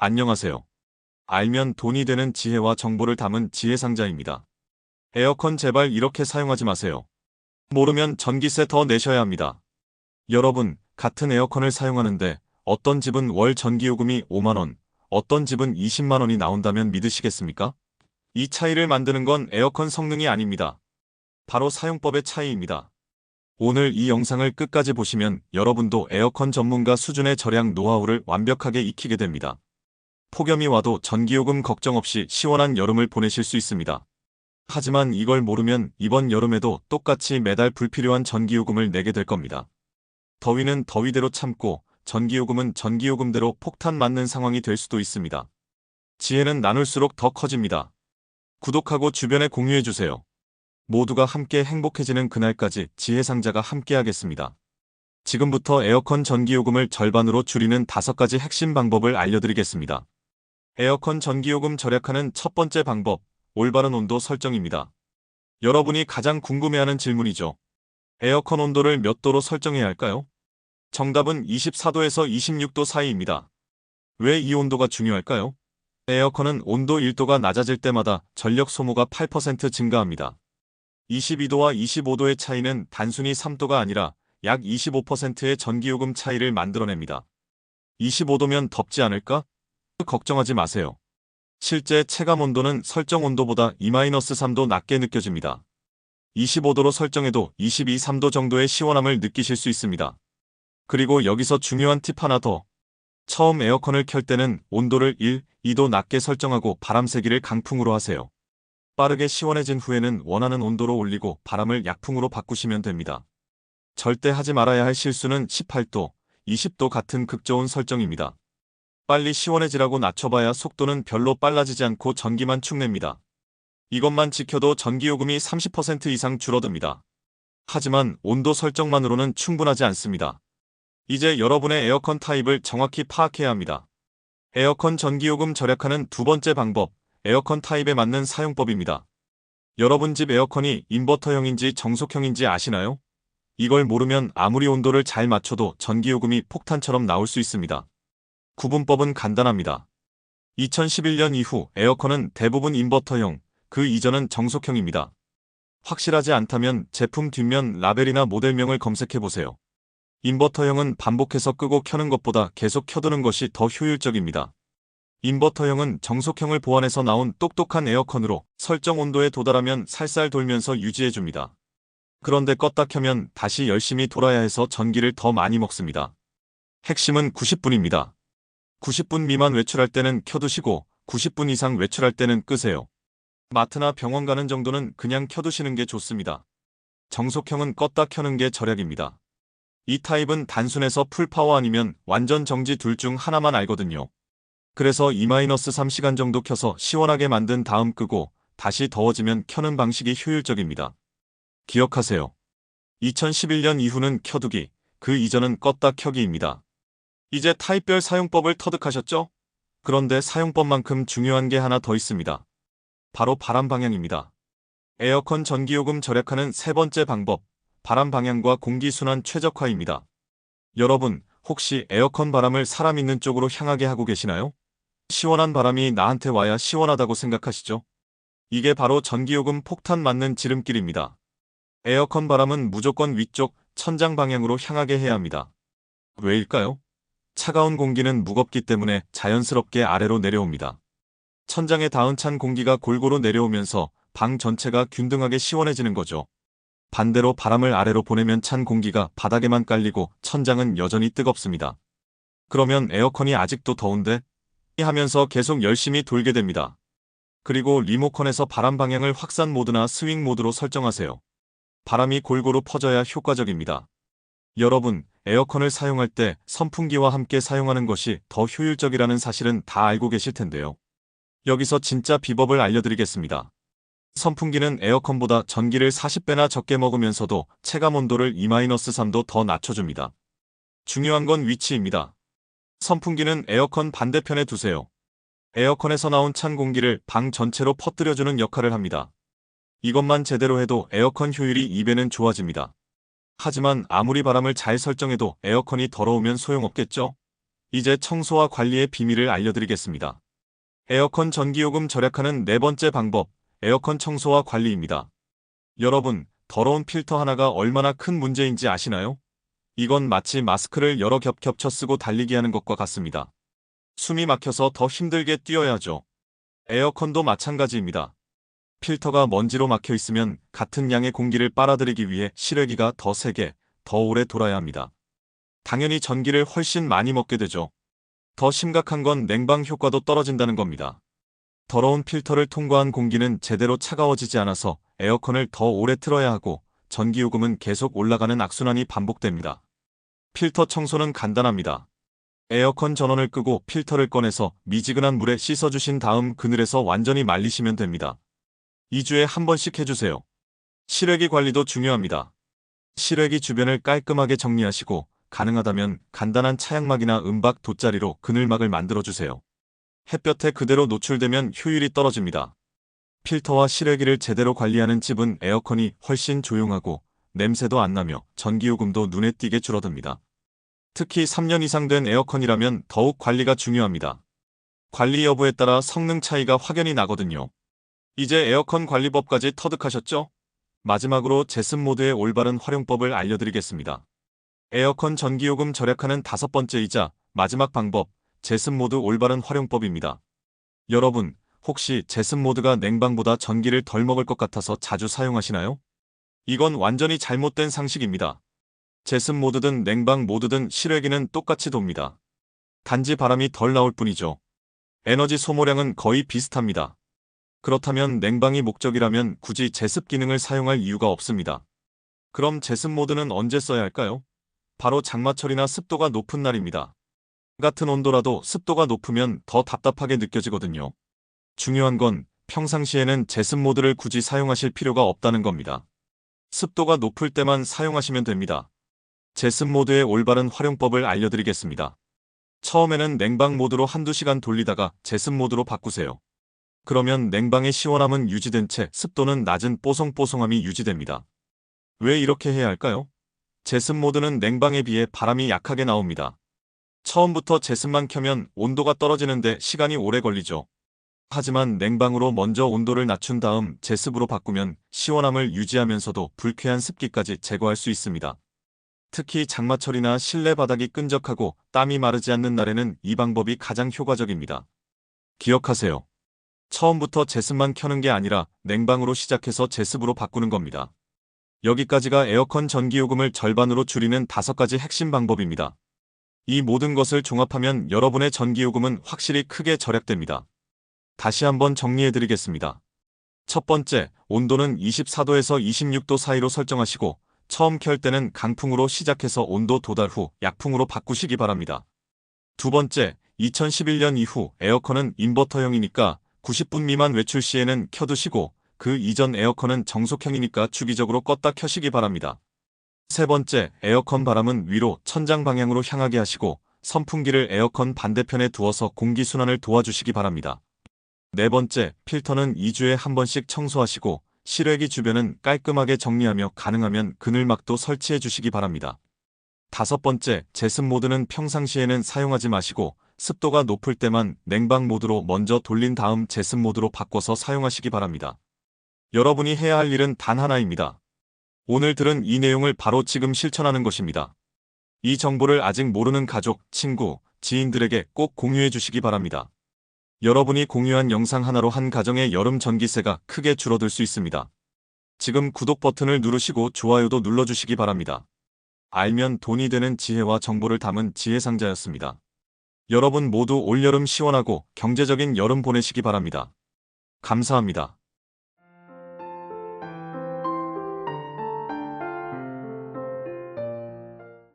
안녕하세요. 알면 돈이 되는 지혜와 정보를 담은 지혜상자입니다. 에어컨 제발 이렇게 사용하지 마세요. 모르면 전기세 더 내셔야 합니다. 여러분, 같은 에어컨을 사용하는데 어떤 집은 월 전기요금이 5만 원, 어떤 집은 20만 원이 나온다면 믿으시겠습니까? 이 차이를 만드는 건 에어컨 성능이 아닙니다. 바로 사용법의 차이입니다. 오늘 이 영상을 끝까지 보시면 여러분도 에어컨 전문가 수준의 절약 노하우를 완벽하게 익히게 됩니다. 폭염이 와도 전기요금 걱정 없이 시원한 여름을 보내실 수 있습니다. 하지만 이걸 모르면 이번 여름에도 똑같이 매달 불필요한 전기요금을 내게 될 겁니다. 더위는 더위대로 참고 전기요금은 전기요금대로 폭탄 맞는 상황이 될 수도 있습니다. 지혜는 나눌수록 더 커집니다. 구독하고 주변에 공유해주세요. 모두가 함께 행복해지는 그날까지 지혜상자가 함께하겠습니다. 지금부터 에어컨 전기요금을 절반으로 줄이는 5가지 핵심 방법을 알려드리겠습니다. 에어컨 전기요금 절약하는 첫 번째 방법, 올바른 온도 설정입니다. 여러분이 가장 궁금해하는 질문이죠. 에어컨 온도를 몇 도로 설정해야 할까요? 정답은 24도에서 26도 사이입니다. 왜 이 온도가 중요할까요? 에어컨은 온도 1도가 낮아질 때마다 전력 소모가 8% 증가합니다. 22도와 25도의 차이는 단순히 3도가 아니라 약 25%의 전기요금 차이를 만들어냅니다. 25도면 덥지 않을까? 걱정하지 마세요. 실제 체감 온도는 설정 온도보다 2-3도 낮게 느껴집니다. 25도로 설정해도 22, 3도 정도의 시원함을 느끼실 수 있습니다. 그리고 여기서 중요한 팁 하나 더. 처음 에어컨을 켤 때는 온도를 1, 2도 낮게 설정하고 바람 세기를 강풍으로 하세요. 빠르게 시원해진 후에는 원하는 온도로 올리고 바람을 약풍으로 바꾸시면 됩니다. 절대 하지 말아야 할 실수는 18도, 20도 같은 극저온 설정입니다. 빨리 시원해지라고 낮춰봐야 속도는 별로 빨라지지 않고 전기만 축냅니다. 이것만 지켜도 전기요금이 30% 이상 줄어듭니다. 하지만 온도 설정만으로는 충분하지 않습니다. 이제 여러분의 에어컨 타입을 정확히 파악해야 합니다. 에어컨 전기요금 절약하는 두 번째 방법, 에어컨 타입에 맞는 사용법입니다. 여러분 집 에어컨이 인버터형인지 정속형인지 아시나요? 이걸 모르면 아무리 온도를 잘 맞춰도 전기요금이 폭탄처럼 나올 수 있습니다. 구분법은 간단합니다. 2011년 이후 에어컨은 대부분 인버터형, 그 이전은 정속형입니다. 확실하지 않다면 제품 뒷면 라벨이나 모델명을 검색해보세요. 인버터형은 반복해서 끄고 켜는 것보다 계속 켜두는 것이 더 효율적입니다. 인버터형은 정속형을 보완해서 나온 똑똑한 에어컨으로 설정 온도에 도달하면 살살 돌면서 유지해줍니다. 그런데 껐다 켜면 다시 열심히 돌아야 해서 전기를 더 많이 먹습니다. 핵심은 90분입니다. 90분 미만 외출할 때는 켜두시고 90분 이상 외출할 때는 끄세요. 마트나 병원 가는 정도는 그냥 켜두시는 게 좋습니다. 정속형은 껐다 켜는 게 절약입니다. 이 타입은 단순해서 풀파워 아니면 완전 정지 둘 중 하나만 알거든요. 그래서 2-3시간 정도 켜서 시원하게 만든 다음 끄고 다시 더워지면 켜는 방식이 효율적입니다. 기억하세요. 2011년 이후는 켜두기, 그 이전은 껐다 켜기입니다. 이제 타입별 사용법을 터득하셨죠? 그런데 사용법만큼 중요한 게 하나 더 있습니다. 바로 바람 방향입니다. 에어컨 전기요금 절약하는 세 번째 방법, 바람 방향과 공기순환 최적화입니다. 여러분, 혹시 에어컨 바람을 사람 있는 쪽으로 향하게 하고 계시나요? 시원한 바람이 나한테 와야 시원하다고 생각하시죠? 이게 바로 전기요금 폭탄 맞는 지름길입니다. 에어컨 바람은 무조건 위쪽, 천장 방향으로 향하게 해야 합니다. 왜일까요? 차가운 공기는 무겁기 때문에 자연스럽게 아래로 내려옵니다. 천장에 닿은 찬 공기가 골고루 내려오면서 방 전체가 균등하게 시원해지는 거죠. 반대로 바람을 아래로 보내면 찬 공기가 바닥에만 깔리고 천장은 여전히 뜨겁습니다. 그러면 에어컨이 아직도 더운데? 하면서 계속 열심히 돌게 됩니다. 그리고 리모컨에서 바람 방향을 확산 모드나 스윙 모드로 설정하세요. 바람이 골고루 퍼져야 효과적입니다. 여러분, 에어컨을 사용할 때 선풍기와 함께 사용하는 것이 더 효율적이라는 사실은 다 알고 계실 텐데요. 여기서 진짜 비법을 알려드리겠습니다. 선풍기는 에어컨보다 전기를 40배나 적게 먹으면서도 체감 온도를 2-3도 더 낮춰줍니다. 중요한 건 위치입니다. 선풍기는 에어컨 반대편에 두세요. 에어컨에서 나온 찬 공기를 방 전체로 퍼뜨려주는 역할을 합니다. 이것만 제대로 해도 에어컨 효율이 2배는 좋아집니다. 하지만 아무리 바람을 잘 설정해도 에어컨이 더러우면 소용없겠죠? 이제 청소와 관리의 비밀을 알려드리겠습니다. 에어컨 전기요금 절약하는 네 번째 방법, 에어컨 청소와 관리입니다. 여러분, 더러운 필터 하나가 얼마나 큰 문제인지 아시나요? 이건 마치 마스크를 여러 겹 겹쳐 쓰고 달리기 하는 것과 같습니다. 숨이 막혀서 더 힘들게 뛰어야죠. 에어컨도 마찬가지입니다. 필터가 먼지로 막혀 있으면 같은 양의 공기를 빨아들이기 위해 실외기가 더 세게, 더 오래 돌아야 합니다. 당연히 전기를 훨씬 많이 먹게 되죠. 더 심각한 건 냉방 효과도 떨어진다는 겁니다. 더러운 필터를 통과한 공기는 제대로 차가워지지 않아서 에어컨을 더 오래 틀어야 하고 전기요금은 계속 올라가는 악순환이 반복됩니다. 필터 청소는 간단합니다. 에어컨 전원을 끄고 필터를 꺼내서 미지근한 물에 씻어주신 다음 그늘에서 완전히 말리시면 됩니다. 2주에 한 번씩 해주세요. 실외기 관리도 중요합니다. 실외기 주변을 깔끔하게 정리하시고 가능하다면 간단한 차양막이나 은박 돗자리로 그늘막을 만들어주세요. 햇볕에 그대로 노출되면 효율이 떨어집니다. 필터와 실외기를 제대로 관리하는 집은 에어컨이 훨씬 조용하고 냄새도 안 나며 전기요금도 눈에 띄게 줄어듭니다. 특히 3년 이상 된 에어컨이라면 더욱 관리가 중요합니다. 관리 여부에 따라 성능 차이가 확연히 나거든요. 이제 에어컨 관리법까지 터득하셨죠? 마지막으로 제습 모드의 올바른 활용법을 알려드리겠습니다. 에어컨 전기요금 절약하는 다섯 번째이자 마지막 방법, 제습 모드 올바른 활용법입니다. 여러분, 혹시 제습 모드가 냉방보다 전기를 덜 먹을 것 같아서 자주 사용하시나요? 이건 완전히 잘못된 상식입니다. 제습 모드든 냉방 모드든 실외기는 똑같이 돕니다. 단지 바람이 덜 나올 뿐이죠. 에너지 소모량은 거의 비슷합니다. 그렇다면 냉방이 목적이라면 굳이 제습 기능을 사용할 이유가 없습니다. 그럼 제습 모드는 언제 써야 할까요? 바로 장마철이나 습도가 높은 날입니다. 같은 온도라도 습도가 높으면 더 답답하게 느껴지거든요. 중요한 건 평상시에는 제습 모드를 굳이 사용하실 필요가 없다는 겁니다. 습도가 높을 때만 사용하시면 됩니다. 제습 모드의 올바른 활용법을 알려드리겠습니다. 처음에는 냉방 모드로 한두 시간 돌리다가 제습 모드로 바꾸세요. 그러면 냉방의 시원함은 유지된 채 습도는 낮은 뽀송뽀송함이 유지됩니다. 왜 이렇게 해야 할까요? 제습 모드는 냉방에 비해 바람이 약하게 나옵니다. 처음부터 제습만 켜면 온도가 떨어지는데 시간이 오래 걸리죠. 하지만 냉방으로 먼저 온도를 낮춘 다음 제습으로 바꾸면 시원함을 유지하면서도 불쾌한 습기까지 제거할 수 있습니다. 특히 장마철이나 실내 바닥이 끈적하고 땀이 마르지 않는 날에는 이 방법이 가장 효과적입니다. 기억하세요. 처음부터 제습만 켜는 게 아니라 냉방으로 시작해서 제습으로 바꾸는 겁니다. 여기까지가 에어컨 전기요금을 절반으로 줄이는 5가지 핵심 방법입니다. 이 모든 것을 종합하면 여러분의 전기요금은 확실히 크게 절약됩니다. 다시 한번 정리해드리겠습니다. 첫 번째, 온도는 24도에서 26도 사이로 설정하시고 처음 켤 때는 강풍으로 시작해서 온도 도달 후 약풍으로 바꾸시기 바랍니다. 두 번째, 2011년 이후 에어컨은 인버터형이니까 90분 미만 외출 시에는 켜두시고 그 이전 에어컨은 정속형이니까 주기적으로 껐다 켜시기 바랍니다. 세 번째, 에어컨 바람은 위로 천장 방향으로 향하게 하시고 선풍기를 에어컨 반대편에 두어서 공기순환을 도와주시기 바랍니다. 네 번째, 필터는 2주에 한 번씩 청소하시고 실외기 주변은 깔끔하게 정리하며 가능하면 그늘막도 설치해 주시기 바랍니다. 다섯 번째, 제습 모드는 평상시에는 사용하지 마시고 습도가 높을 때만 냉방 모드로 먼저 돌린 다음 제습 모드로 바꿔서 사용하시기 바랍니다. 여러분이 해야 할 일은 단 하나입니다. 오늘 들은 이 내용을 바로 지금 실천하는 것입니다. 이 정보를 아직 모르는 가족, 친구, 지인들에게 꼭 공유해 주시기 바랍니다. 여러분이 공유한 영상 하나로 한 가정의 여름 전기세가 크게 줄어들 수 있습니다. 지금 구독 버튼을 누르시고 좋아요도 눌러주시기 바랍니다. 알면 돈이 되는 지혜와 정보를 담은 지혜상자였습니다. 여러분 모두 올여름 시원하고 경제적인 여름 보내시기 바랍니다. 감사합니다.